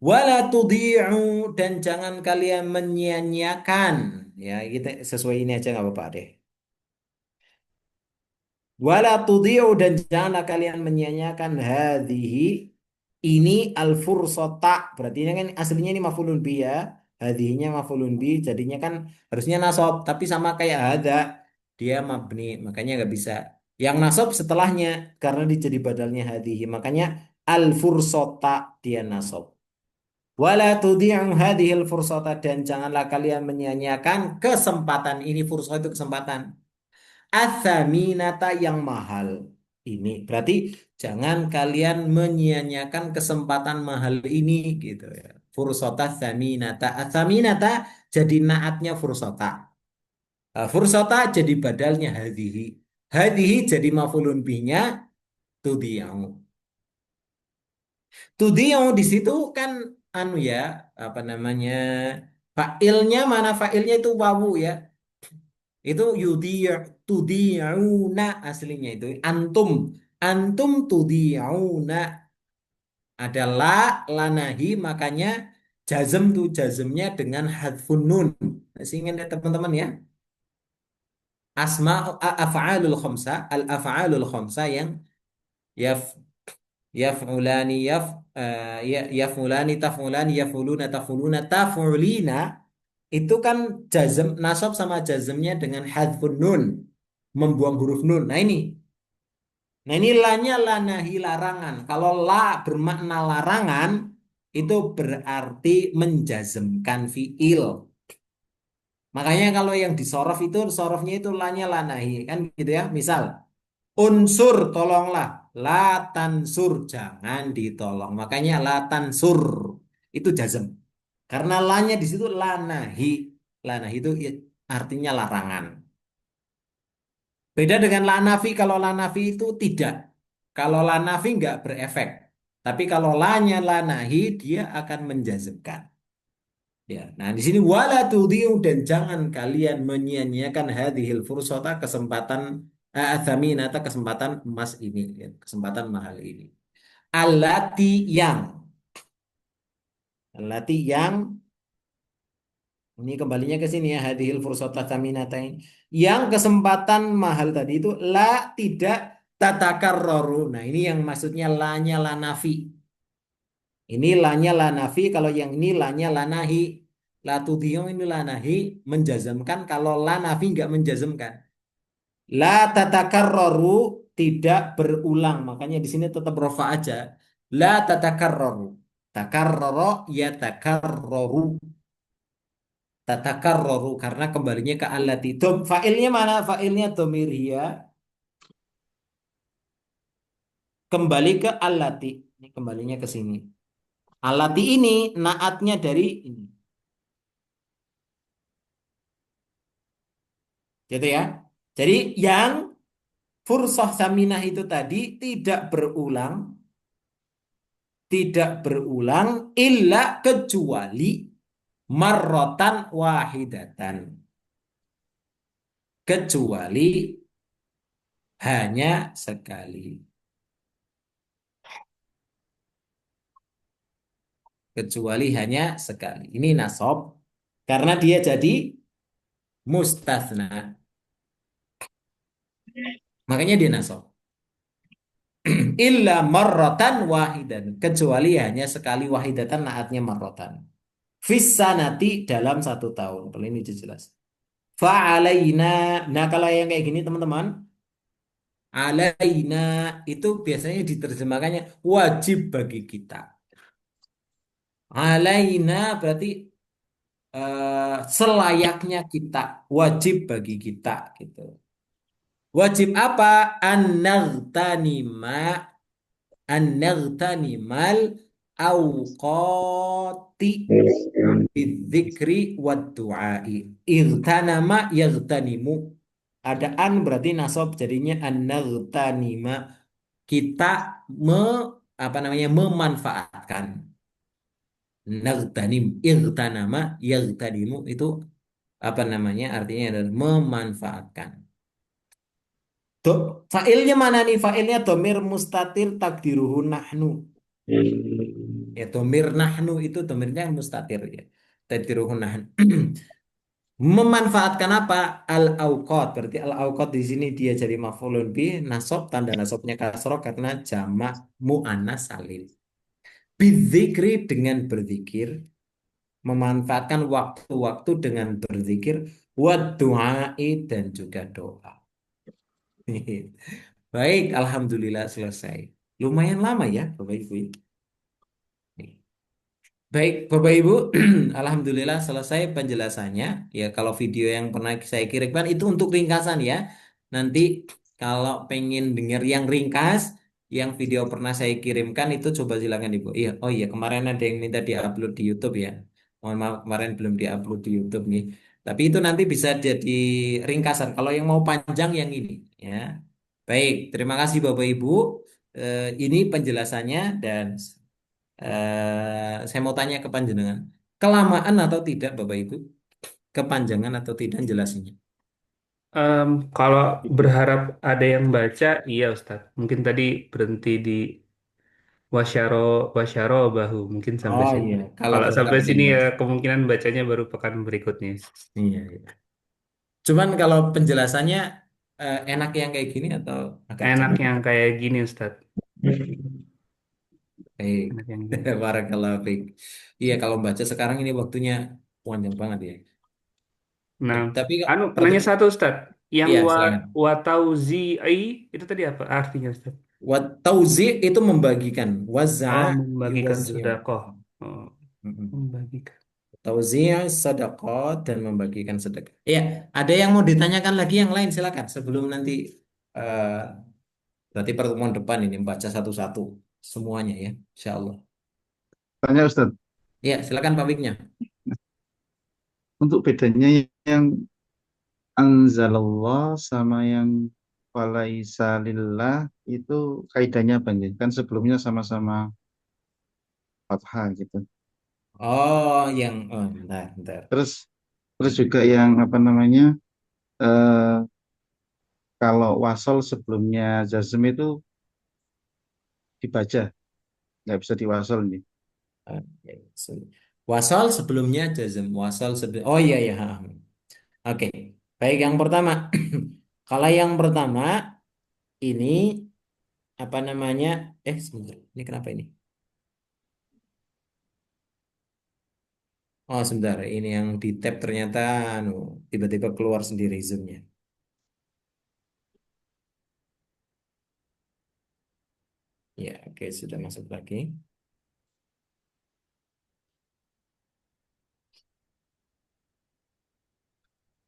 Wala tudhi'u dan jangan kalian menyia-nyiakan. Ya, kita sesuai ini aja nggak apa-apa deh. Wala tudhi'u dan janganlah kalian menyia-nyiakan hadhihi ini al-fursata. Berarti ini kan aslinya ini mafulun bi ya. Hadhihinya mafulun bi jadinya kan harusnya nasab tapi sama kayak hadza dia mabni makanya nggak bisa. Yang nasab setelahnya karena dia jadi badalnya hadhihi makanya al-fursata dia nasab. Wala tudhi'u hadhil fursata dan janganlah kalian menyia-nyiakan kesempatan ini fursah itu kesempatan atsaminata yang mahal ini berarti jangan kalian menyia-nyiakan kesempatan mahal ini gitu ya fursata tsaminata atsaminata jadi naatnya fursata. Fursata jadi badalnya hadhihi jadi mafulun bihnya tudhi'u. Tudio di situ kan anu ya apa namanya failnya mana failnya itu wawu ya itu tudiauna aslinya itu antum tudiauna adalah lanahi makanya jazm tuh jazmnya dengan hadfun nun masih ingat ya teman-teman ya asma af'alul khamsa al af'alul khamsa yang ya yaf'ulani yaf'ulani taf'ulani yaf'uluna taf'uluna taf'ulina itu kan jazm nasab sama jazmnya dengan hadfun nun membuang huruf nun nah ini lanya lanahi larangan kalau la bermakna larangan itu berarti menjazmkan fiil Makanya kalau yang disorof itu sorofnya itu lanya lanahi kan gitu ya. Misal unsur tolonglah, latansur jangan ditolong. Makanya latansur itu jazm. Karena lanya di situ lanahi. Lanahi itu artinya larangan. Beda dengan lanafi, kalau lanafi itu tidak. Kalau lanafi nggak berefek. Tapi kalau lanya lanahi dia akan menjazmkan. Ya, nah di sini wala tudhi'u dan jangan kalian menyia-nyiakan hadhil fursata kesempatan atau kesempatan emas ini, ya, kesempatan mahal ini. Allati yang, allati yang ini kembalinya ke sini ya hadhil fursata tsaminatain. Yang kesempatan mahal tadi itu la tidak tatakarroru. Nah, ini yang maksudnya lanya la nafi. Ini lanya la nafi, kalau yang ini lanya la nahi. La tudhiyung ini la nahi menjazamkan, kalau la nafi nggak menjazamkan. La tatakarroru tidak berulang. Makanya di sini tetap rofa aja. La tatakarroru. Takarroro ya takarroru. Tatakarroru karena kembalinya ke allati. Fa'ilnya mana? Fa'ilnya domir hiya. Kembali ke allati. Ini kembalinya ke sini. Allati ini naatnya dari ini. Gitu ya. Jadi yang fursah saminah itu tadi tidak berulang illa kecuali marrotan wahidatan. Kecuali hanya sekali. Kecuali hanya sekali. Ini nasab karena dia jadi mustasna. Makanya dia nasab. Illa marrotan wahidan. Kecuali hanya sekali wahidatan naatnya marrotan. Fissanati dalam 1 tahun. Kalau ini jelas. Fa'alaina. Nah kalau yang kayak gini teman-teman. Alaina itu biasanya diterjemahkannya wajib bagi kita. Alaina berarti selayaknya kita. Wajib bagi kita gitu. Wajib apa? An-naghtanimal awqati bidzikri wad du'ai. Irtanama yaghtanimu. Ada an berarti nasab jadinya an-naghtanima. Kita me apa namanya memanfaatkan. Nagtanim, irtanama, yaghtanimu itu apa namanya artinya adalah memanfaatkan. Fa'ilnya mana nih? Fa'ilnya domir mustatir takdiruhu nahnu. Ya, domir nahnu itu domirnya mustatir ya. Takdiruhu nahnu. Memanfaatkan apa? Al-auqat. Berarti al-auqat di sini dia jadi maf'ulun bih, nasab, tanda nasabnya kasroh karena jamak mu'annas salim. Bidzikri dengan berzikir, memanfaatkan waktu-waktu dengan berzikir, wa du'ai dan juga doa. Baik, alhamdulillah selesai. Lumayan lama ya, Bapak Ibu. Baik, Bapak Ibu, alhamdulillah selesai penjelasannya. Ya, kalau video yang pernah saya kirimkan itu untuk ringkasan ya. Nanti kalau pengen dengar yang ringkas, yang video pernah saya kirimkan itu coba silakan Ibu. Iya, oh iya kemarin ada yang minta diupload di YouTube ya. Mohon maaf kemarin belum diupload di YouTube nih. Tapi itu nanti bisa jadi ringkasan. Kalau yang mau panjang yang ini ya. Baik, terima kasih Bapak Ibu. Ini penjelasannya dan saya mau tanya ke panjenengan, kelamaan atau tidak Bapak Ibu? Kepanjangan atau tidak jelasinnya? Kalau berharap ada yang baca, iya Ustadz. Mungkin tadi berhenti di wasyaro wasyaro bahu, mungkin sampai Oh sini. iya, kalau Kalau berharap sampai ada sini yang ya baca. kemungkinan bacanya baru pekan berikutnya. Iya, iya. Cuman kalau penjelasannya enak yang kayak gini atau agak Enak capek? yang kayak gini Ustadz. Baik, Enak yang gini. barakallahu fiik. Iya, kalau baca sekarang ini waktunya panjang banget ya. Nah, Tapi anu nanya perketik, satu Ustadz. Yang iya silakan. watauzi'i itu tadi apa artinya Ustadz? Wa tauzi itu membagikan, Oh, waza membagikan yuwazzi'u. sedekah. Oh, membagikan. Tauzi' sedekah dan membagikan sedekah. Ya, ada yang mau ditanyakan lagi yang lain silakan sebelum nanti eh, berarti pertemuan depan ini baca satu-satu semuanya ya, insya Allah. Tanya Ustadz, Ya, silakan Pak Wignya. untuk bedanya yang anzalallah sama yang falaisa lillah itu kaidahnya apa nih? Kan sebelumnya sama-sama fathah gitu. Oh, yang oh, bentar, bentar. Terus terus juga yang apa namanya? eh, Kalau wasol sebelumnya jazm itu dibaca, nggak bisa diwasol nih. Ah, ya, wasal sebelumnya jazm, wasal sebelum. Oh iya ya. Oke. Baik yang pertama. Kalau yang pertama ini apa namanya? Sebentar. Ini kenapa ini? Oh, sebentar. Ini yang di tab ternyata anu, tiba-tiba keluar sendiri zoomnya. Ya, oke, sudah masuk lagi.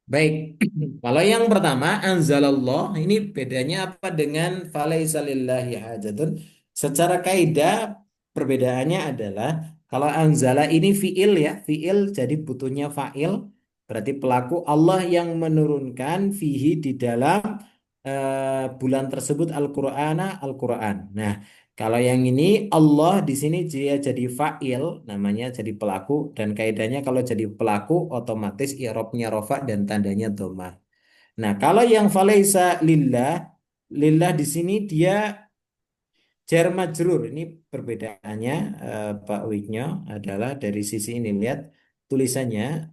Baik, kalau yang pertama anzalallah ini bedanya apa dengan falaisa lillahi hajatun? Secara kaidah perbedaannya adalah kalau anzala ini fiil ya, fiil jadi butuhnya fa'il, berarti pelaku Allah yang menurunkan fihi di dalam bulan tersebut Al-Qur'an. Nah, kalau yang ini Allah di sini dia jadi fa'il, namanya jadi pelaku dan kaidahnya kalau jadi pelaku otomatis i'rabnya rofa dan tandanya dhammah. Nah, kalau yang falaisa lillah, lillah di sini dia jar majrur. Ini perbedaannya Pak Wigno adalah dari sisi ini lihat tulisannya.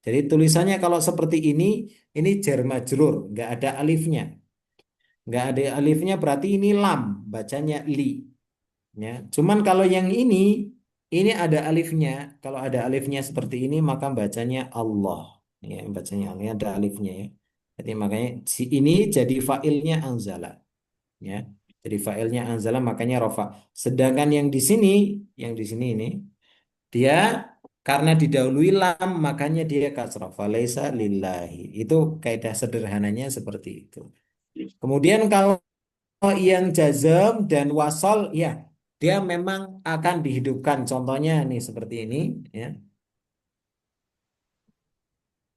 Jadi tulisannya kalau seperti ini jar majrur, nggak ada alifnya. Nggak ada alifnya berarti ini lam, bacanya li. Ya. Cuman kalau yang ini ada alifnya. Kalau ada alifnya seperti ini maka bacanya Allah. Ya, bacanya Allah ada alifnya ya. Jadi makanya si ini jadi failnya anzala. Ya, jadi failnya anzala makanya rofa. Sedangkan yang di sini ini dia karena didahului lam makanya dia kasrah. Falaisa lillahi. Itu kaidah sederhananya seperti itu. Kemudian kalau yang jazm dan wasol, ya, dia memang akan dihidupkan. Contohnya nih seperti ini, ya.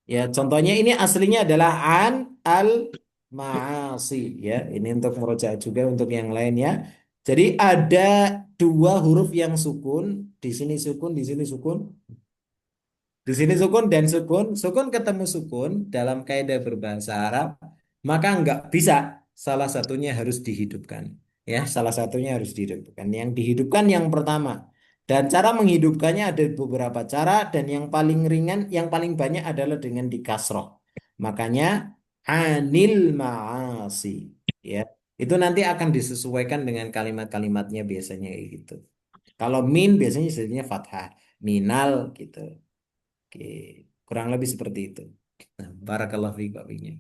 Ya, contohnya ini aslinya adalah an al maasi, ya. Ini untuk merujuk juga untuk yang lain ya. Jadi ada dua huruf yang sukun, di sini sukun, di sini sukun. Di sini sukun dan sukun, sukun ketemu sukun dalam kaidah berbahasa Arab, maka nggak bisa salah satunya harus dihidupkan. Ya, salah satunya harus dihidupkan. Yang dihidupkan yang pertama. Dan cara menghidupkannya ada beberapa cara dan yang paling ringan, yang paling banyak adalah dengan dikasroh. Makanya anil ma'asi. Ya, itu nanti akan disesuaikan dengan kalimat-kalimatnya biasanya kayak gitu. Kalau min biasanya jadinya fathah, minal gitu. Oke, kurang lebih seperti itu. Nah, barakallahu fiik Pak Bingnya.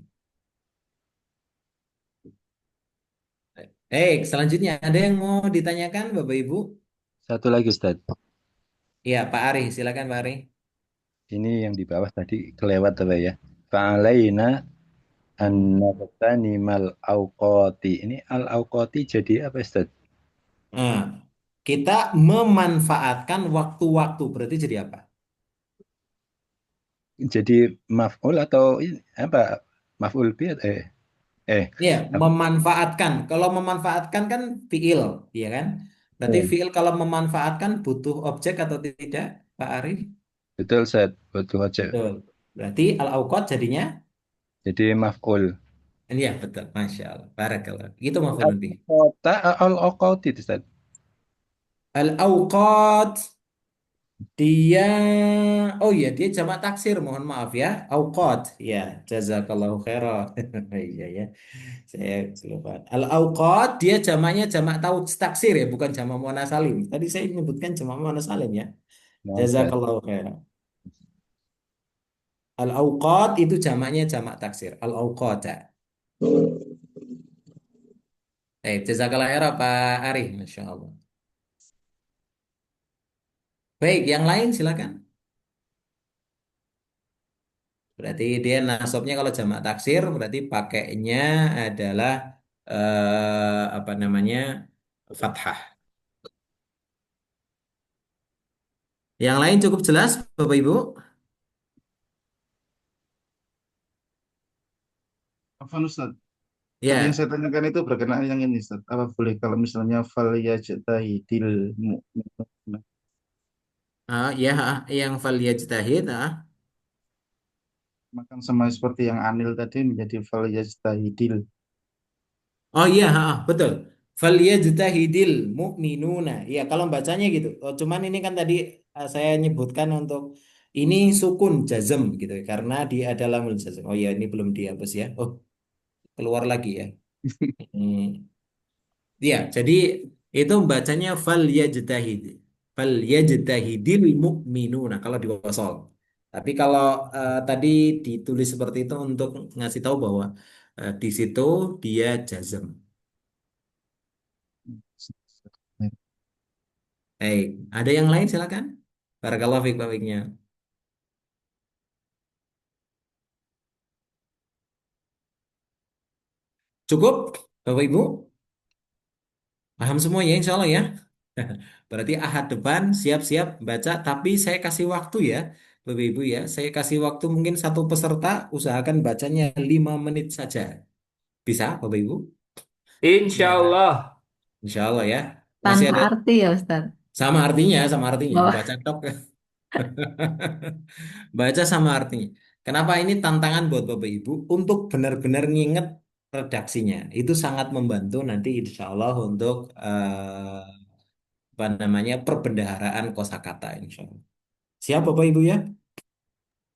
Selanjutnya ada yang mau ditanyakan Bapak Ibu? Satu lagi Ustaz. Ya, Pak Ari, silakan Pak Ari. Ini yang di bawah tadi kelewat apa ya? Fa'alaina an naghtanimal awqati. Ini al awqati jadi apa Ustaz? Nah, kita memanfaatkan waktu-waktu berarti jadi apa? Jadi maf'ul atau apa? Maf'ul bi eh Ya, apa? memanfaatkan. Kalau memanfaatkan kan fiil, ya kan? Berarti Eh, fiil kalau memanfaatkan butuh objek atau tidak, Pak Ari? betul Ustaz. Betul aja. Betul. Berarti al-auqat jadinya? Jadi maf'ul. Iya, betul. Masya Allah. Barakallah. Itu maf'ulun bih. Al-awqata al awqati Ustaz. Al-auqat dia, oh iya dia jamak taksir, mohon maaf ya. Auqat, ya, jazakallahu khairan. Iya ya, saya lupa. Al-auqat dia jamaknya jamak tahu taksir ya, bukan jamak muannas salim. Tadi saya menyebutkan jamak muannas salim ya. Nah, Ustaz. Jazakallahu khairan. Al-auqat itu jamaknya jamak taksir. Al-auqata. Jazakallahu khairan Pak Arif, Masya Allah. Baik, yang lain silakan. Berarti dia nasabnya kalau jamak taksir berarti pakainya adalah apa namanya? Fathah. Yang lain cukup jelas, Bapak Ibu? Afwan Ustaz. Tadi yang Ya. saya tanyakan itu berkenaan yang ini Ustaz. Apa boleh kalau misalnya fal yajtahidil mu'minuna Ya, yang fal yajtahid, makan sama seperti yang Anil tadi menjadi fal yajtahidil. Oh iya, betul. Falyajtahidil mu'minuna. Iya, kalau bacanya gitu. Oh, cuman ini kan tadi saya nyebutkan untuk ini sukun jazm gitu ya, karena dia adalah mul jazm. Oh iya, ini belum dihapus ya. Oh, keluar lagi ya. Hmm. Iya, jadi itu bacanya falyajtahid. Falyajtahidil mu'minuna kalau di wasol. Tapi kalau tadi ditulis seperti itu untuk ngasih tahu bahwa di situ dia jazm. Baik, ada yang lain silakan. Barakallahu fiik Pak Wignya. Cukup, Bapak Ibu? Paham semua ya, insya Allah ya. Berarti ahad depan siap-siap baca, tapi saya kasih waktu ya, Bapak Ibu ya. Saya kasih waktu mungkin satu peserta, usahakan bacanya 5 menit saja. Bisa, Bapak Ibu? Insya Ya. Allah. Insya Allah ya. Masih Tanpa ada arti ya Ustaz. sama artinya. Oh, Baca tok. Baca sama artinya. Kenapa ini tantangan buat Bapak Ibu untuk benar-benar nginget redaksinya. Itu sangat membantu nanti insya Allah untuk apa namanya perbendaharaan kosakata insya Allah. Siap Bapak Ibu ya?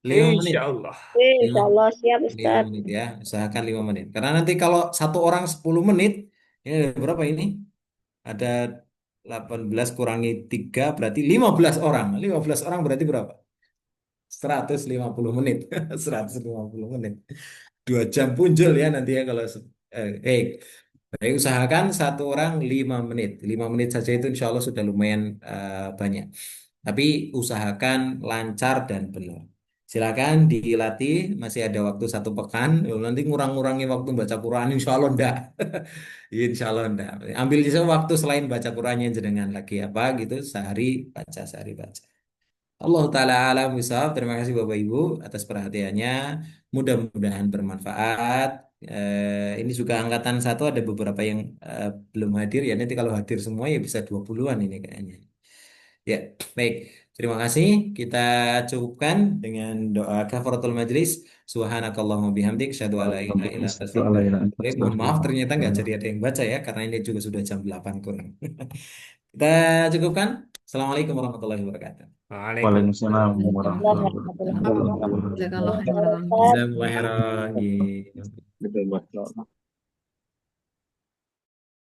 5 menit. Insya Allah. Lima, Insya Allah siap lima Ustadz. menit ya. Usahakan 5 menit. Karena nanti kalau satu orang 10 menit, ini ada berapa ini? Ada 18 kurangi 3 berarti 15 orang. 15 orang berarti berapa? 150 menit. 150 menit. 2 jam punjul ya nanti ya kalau baik usahakan satu orang 5 menit. 5 menit saja itu insya Allah sudah lumayan banyak. Tapi usahakan lancar dan benar. Silakan dilatih, masih ada waktu 1 pekan. Nanti ngurang-ngurangi waktu baca Quran, insya Allah enggak. Insya Allah enggak. Ambil juga waktu selain baca Qurannya jenengan lagi apa gitu, sehari baca. Allah Ta'ala alam wisawab. Terima kasih Bapak Ibu atas perhatiannya. Mudah-mudahan bermanfaat. Ini juga angkatan 1 ada beberapa yang belum hadir ya. Nanti kalau hadir semua ya bisa 20-an ini kayaknya. Ya, baik. Terima kasih. Kita cukupkan dengan doa kafaratul majlis. Subhanakallahumma bihamdik. Asyhadu an la ilaha illa anta astaghfiruka wa atubu ilaik. Mohon maaf ternyata nggak jadi ada yang baca ya. Karena ini juga sudah jam 8 kurang. Kita cukupkan. Assalamualaikum warahmatullahi wabarakatuh. Waalaikumsalam Waalaikumsalam. warahmatullahi wabarakatuh. jazakallah khairan. Jazakumullah khairan. Waalaikumsalam. Gitu. Waalaikumsalam.